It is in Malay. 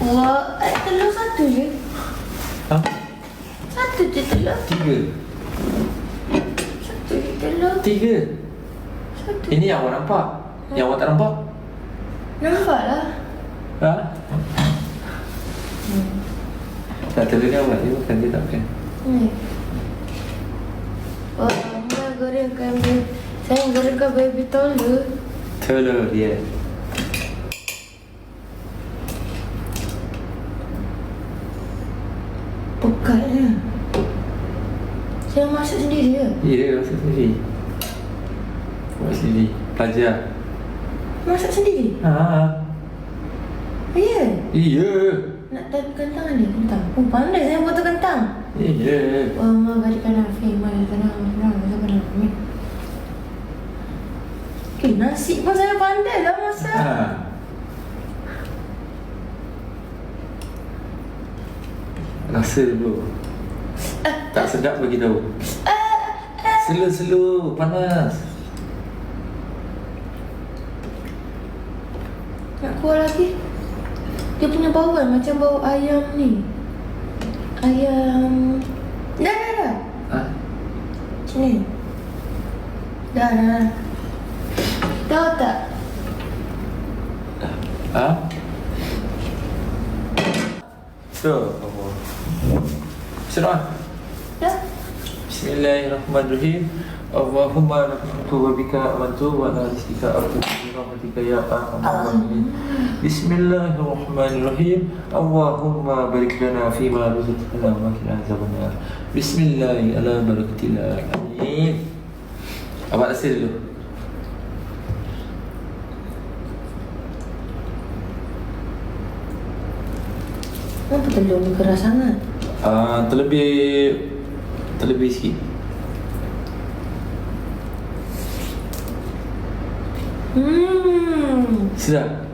Dua. Telur satu je. Ha? Satu je telur. 3. Satu je telur. 3. Satu. Ini yang awak nampak. Yang awak tak nampak? Nampak lah. Ha? Tak telur ni awak dia makan, dia tak makan. Oh, Mama gorengkan baby. Saya gorengkan baby telur. Telur dia. Pekatnya. Saya masak sendiri ke? Ya, masak sendiri. Buat sendiri. Pelajar. Masak sendiri? Ha. Ya. Iya. Nak tahu kentang ada? Kentang. Oh, pandai saya potong kentang. Iya. Oh, Mama berikan Afi. Mama tenang. Nasi pun saya pandai lah masak. Ha. Rasa dulu. Tak sedap bagi tahu. Slow-slow, panas. Nak kuah lagi? Dia punya bau kan macam bau ayam ni. Ayam. Dah. Ha? Macam ni. Dah. Tahu tak? Ha? Tu. Surah. Dah. Bismillahirrahmanirrahim. Allahumma lakatu wa bika amantu wa ala rizqika arju bi rahmatika ya arhamar rahimin. Bismillahirrahmanirrahim. Allahumma barik lana fi ma razaqtana wa qina azabannar. Bismillahi ala barakatillah. Amin. Awak rasa dulu. Kenapa telur ni keras sangat? Terlebih sikit. Sedap.